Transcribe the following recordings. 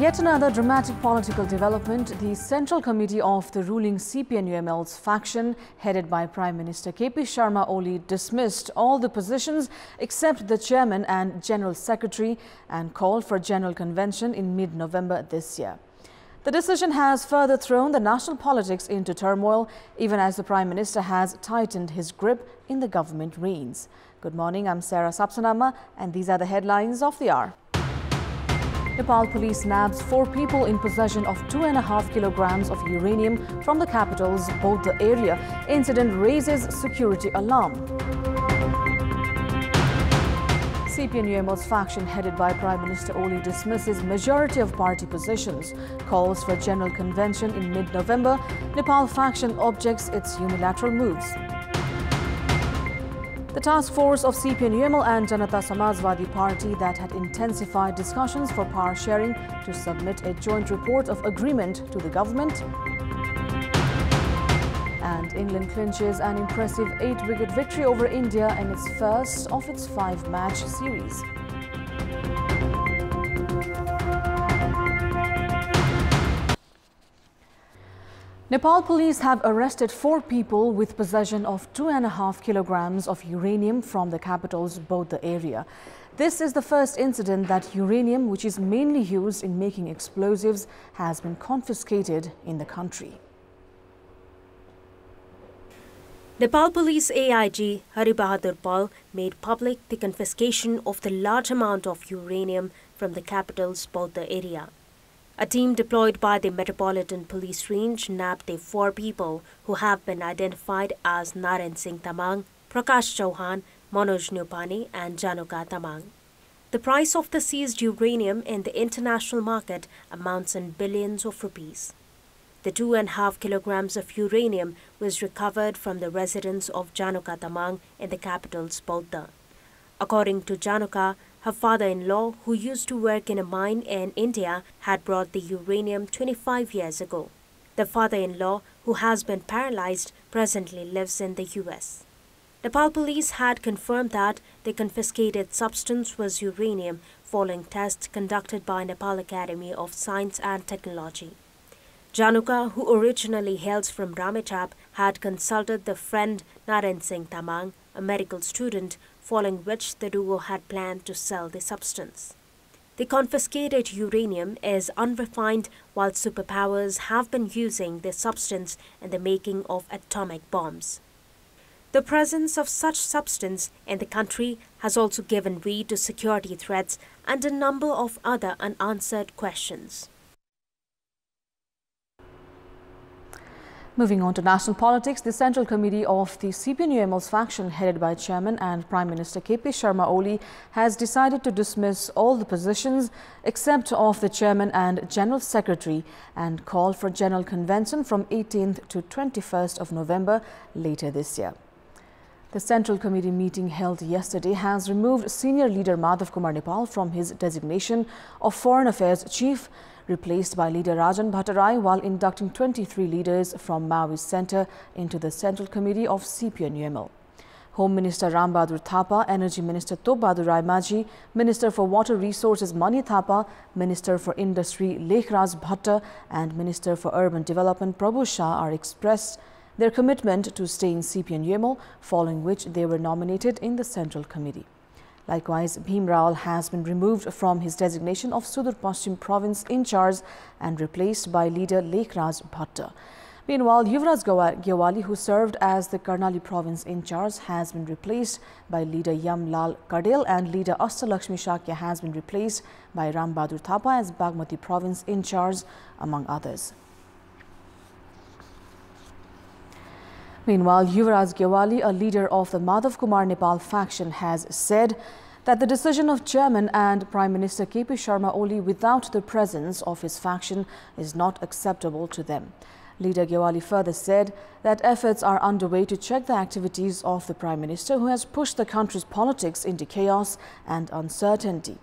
yet another dramatic political development. The Central Committee of the ruling CPN-UML's faction, headed by Prime Minister KP Sharma Oli, dismissed all the positions except the chairman and general secretary and called for general convention in mid-November this year. The decision has further thrown the national politics into turmoil, even as the Prime Minister has tightened his grip in the government reins. Good morning, I'm Sarah Sapsanama, and these are the headlines of the hour. Nepal police nabs 4 people in possession of 2.5 kilograms of uranium from the capital's Bodh area. Incident raises security alarm. CPN-UML's faction, headed by Prime Minister Oli, dismisses majority of party positions, calls for general convention in mid-November. Nepal faction objects its unilateral moves. The task force of CPN-UML and Janata Samajwadi Party that had intensified discussions for power sharing to submit a joint report of agreement to the government. And England clinches an impressive 8-wicket victory over India in its first of its 5-match series. Nepal police have arrested 4 people with possession of 2.5 kilograms of uranium from the capital's Bodh area. This is the first incident that uranium, which is mainly used in making explosives, has been confiscated in the country. Nepal Police AIG Hari Bahadur Pal made public the confiscation of the large amount of uranium from the capital's Bodh area. A team deployed by the Metropolitan Police Range nabbed the 4 people who have been identified as Naren Singh Tamang, Prakash Chauhan, Manoj Nupani and Januka Tamang. The price of the seized uranium in the international market amounts in billions of rupees. The 2.5 kilograms of uranium was recovered from the residence of Januka Tamang in the capital's Bodh. According to Januka, her father-in-law, who used to work in a mine in India, had brought the uranium 25 years ago. The father-in-law, who has been paralyzed, presently lives in the US. Nepal police had confirmed that the confiscated substance was uranium following tests conducted by Nepal Academy of Science and Technology. Januka, who originally hails from Ramechhap, had consulted the friend Naren Singh Tamang, a medical student, following which the duo had planned to sell the substance. The confiscated uranium is unrefined, while superpowers have been using the substance in the making of atomic bombs. The presence of such substance in the country has also given way to security threats and a number of other unanswered questions. Moving on to national politics, the Central Committee of the CPN-UML's faction, headed by Chairman and Prime Minister KP Sharma Oli, has decided to dismiss all the positions except of the Chairman and General Secretary and call for General Convention from 18th to 21st of November later this year. The Central Committee meeting held yesterday has removed Senior Leader Madhav Kumar Nepal from his designation of Foreign Affairs Chief, replaced by Leader Rajan Bhattarai, while inducting 23 leaders from Maoist Centre into the Central Committee of CPN-UML. Home Minister Ram Bahadur Thapa, Energy Minister Top Bahadur Rai Maji, Minister for Water Resources Mani Thapa, Minister for Industry Lekhraj Bhatta and Minister for Urban Development Prabhu Shah are expressed their commitment to stay in CPN-UML, following which they were nominated in the Central Committee. Likewise, Bhim Rawal has been removed from his designation of Sudur Paschim Province in charge and replaced by Leader Lekhraj Bhatta. Meanwhile, Yuvraj Gyawali, who served as the Karnali Province in charge, has been replaced by Leader Yam Lal Kadel, and Leader Astalakshmi Shakya has been replaced by Ram Bahadur Thapa as Bagmati Province in charge, among others. Meanwhile, Yuvraj Gyawali, a leader of the Madhav Kumar Nepal faction, has said that the decision of Chairman and Prime Minister KP Sharma Oli without the presence of his faction is not acceptable to them. Leader Gyawali further said that efforts are underway to check the activities of the Prime Minister, who has pushed the country's politics into chaos and uncertainty.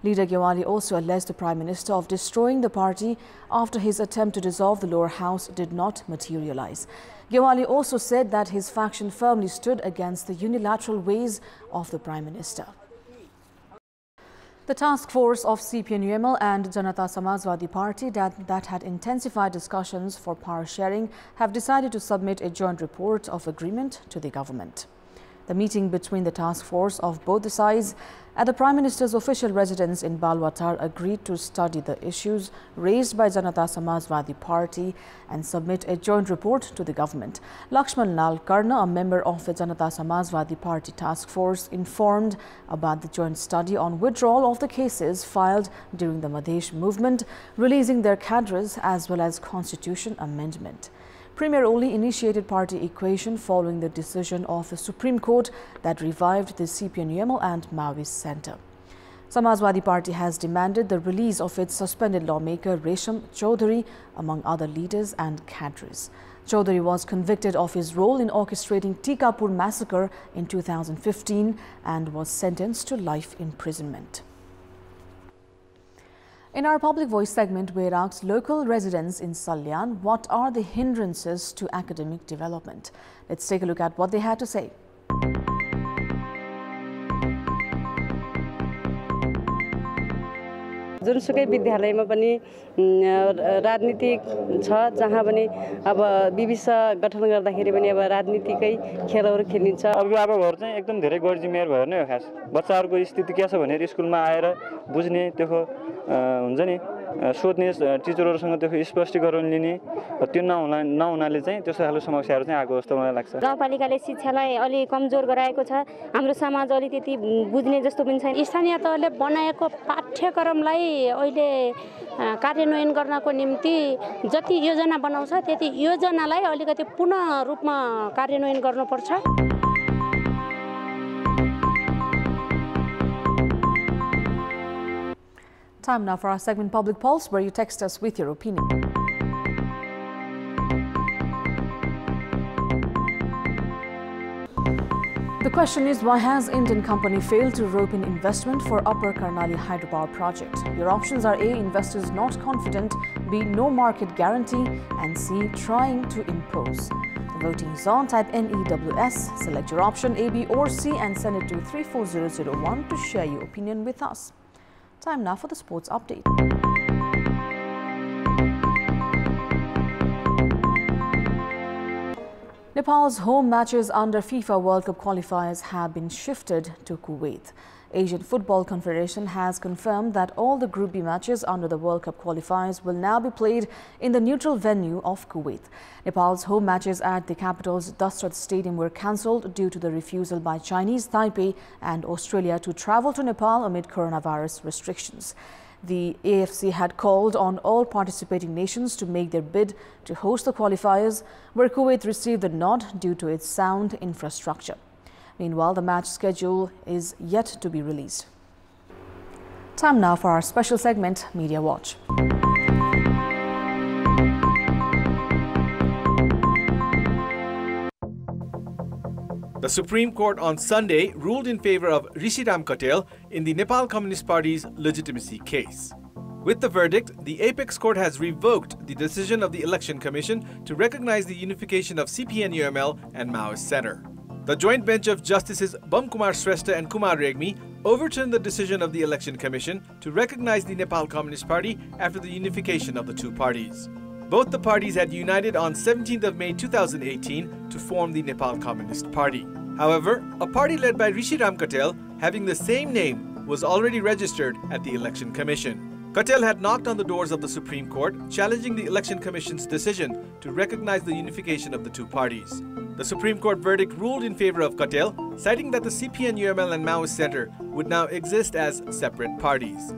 Leader Gyawali also alleged the Prime Minister of destroying the party after his attempt to dissolve the lower house did not materialize. Gyawali also said that his faction firmly stood against the unilateral ways of the Prime Minister. The task force of CPN-UML and Janata Samajwadi Party that had intensified discussions for power sharing have decided to submit a joint report of agreement to the government. The meeting between the task force of both the sides at the Prime Minister's official residence in Balwatar agreed to study the issues raised by Janata Samajwadi Party and submit a joint report to the government. Lakshman Lal Karna, a member of the Janata Samajwadi Party task force, informed about the joint study on withdrawal of the cases filed during the Madhesh movement, releasing their cadres as well as constitution amendment. Premier Oli initiated party equation following the decision of the Supreme Court that revived the CPN-UML and Maoist Centre. Samajwadi Party has demanded the release of its suspended lawmaker Resham Chaudhary, among other leaders and cadres. Chaudhary was convicted of his role in orchestrating Tikapur massacre in 2015 and was sentenced to life imprisonment. In our Public Voice segment, we asked local residents in Salyan what are the hindrances to academic development. Let's take a look at what they had to say. जुनसुकै विद्यालयमा पनि राजनीतिक छ जहाँ पनि अब विविध गठन गर्दाखेरि पनि अब राजनीतिकै खेलहरु खेलिन्छ अभिभावकहरु चाहिँ एकदम धेरै गैरजिम्मेवार भयो नि खास बच्चाहरुको स्थिति के छ भनेर स्कुलमा आएर बुझ्ने त्यो हुन्छ नि सोध्ने टिचरहरुसँग त्यो स्पष्टीकरण लिने त्यो नहुनाले चाहिँ त्यस्तो खालको समस्याहरु चाहिँ आएको जस्तो मलाई लाग्छ गाउँपालिकाले शिक्षालाई अलि कमजोर गराएको छ हाम्रो समाज अलि त्यति बुझ्ने जस्तो पनि छैन स्थानीय तहले बनाएको पाठ्यक्रमलाई अहिले कार्यान्वयन गर्नको निम्ति जति योजना बनाउँछ त्यति योजनालाई अलिकति पुनः रूपमा कार्यान्वयन गर्नुपर्छ Time now for our segment Public Pulse, where you text us with your opinion. The question is, why has Indian company failed to rope in investment for Upper Karnali hydropower project? Your options are A, investors not confident, B, no market guarantee, and C, trying to impose. The voting is on. Type NEWS, select your option A, B or C and send it to 34001 to share your opinion with us. Time now for the sports update. Nepal's home matches under FIFA World Cup qualifiers have been shifted to Kuwait. Asian Football Confederation has confirmed that all the Group B matches under the World Cup qualifiers will now be played in the neutral venue of Kuwait. Nepal's home matches at the capital's Dasrat Stadium were cancelled due to the refusal by Chinese Taipei and Australia to travel to Nepal amid coronavirus restrictions. The AFC had called on all participating nations to make their bid to host the qualifiers, where Kuwait received the nod due to its sound infrastructure. Meanwhile, the match schedule is yet to be released. Time now for our special segment, Media Watch. The Supreme Court on Sunday ruled in favor of Rishiram Katel in the Nepal Communist Party's legitimacy case. With the verdict, the Apex Court has revoked the decision of the Election Commission to recognize the unification of CPN-UML and Maoist Centre. The joint bench of Justices Bam Kumar Shrestha and Kumar Regmi overturned the decision of the Election Commission to recognize the Nepal Communist Party after the unification of the two parties. Both the parties had united on 17th of May 2018 to form the Nepal Communist Party. However, a party led by Rishiram Katel, having the same name, was already registered at the Election Commission. Katel had knocked on the doors of the Supreme Court, challenging the Election Commission's decision to recognize the unification of the two parties. The Supreme Court verdict ruled in favor of Katel, citing that the CPN-UML and Maoist Centre would now exist as separate parties.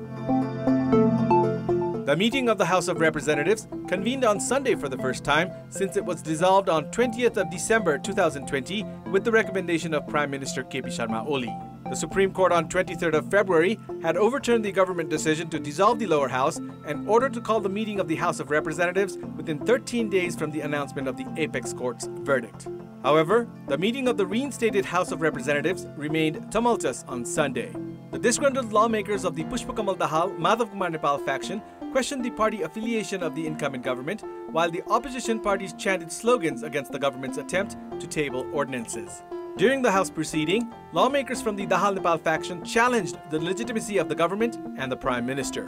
The meeting of the House of Representatives convened on Sunday for the first time since it was dissolved on 20th of December 2020 with the recommendation of Prime Minister KP Sharma Oli. The Supreme Court on 23rd of February had overturned the government decision to dissolve the lower house and ordered to call the meeting of the House of Representatives within 13 days from the announcement of the Apex Court's verdict. However, the meeting of the reinstated House of Representatives remained tumultuous on Sunday. The disgruntled lawmakers of the Pushpakamal Dahal Madhav Kumar Nepal faction questioned the party affiliation of the incumbent government, while the opposition parties chanted slogans against the government's attempt to table ordinances. During the House proceeding, lawmakers from the Dahal Nepal faction challenged the legitimacy of the government and the Prime Minister.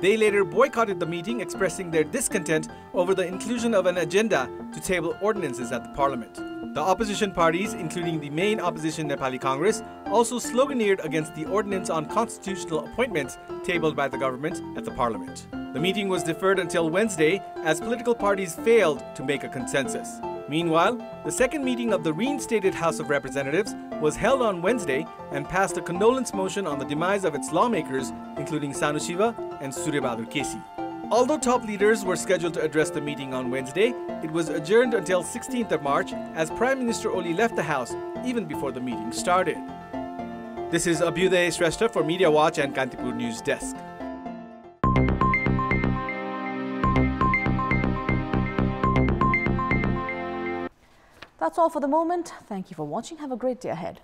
They later boycotted the meeting, expressing their discontent over the inclusion of an agenda to table ordinances at the parliament. The opposition parties, including the main opposition Nepali Congress, also sloganeered against the ordinance on constitutional appointments tabled by the government at the parliament. The meeting was deferred until Wednesday as political parties failed to make a consensus. Meanwhile, the second meeting of the reinstated House of Representatives was held on Wednesday and passed a condolence motion on the demise of its lawmakers, including Sanu Shiva and Suryabahadur Kesi. Although top leaders were scheduled to address the meeting on Wednesday, it was adjourned until 16th of March as Prime Minister Oli left the House even before the meeting started. This is Abhyuday Shrestha for Media Watch and Kantipur News Desk. That's all for the moment. Thank you for watching. Have a great day ahead.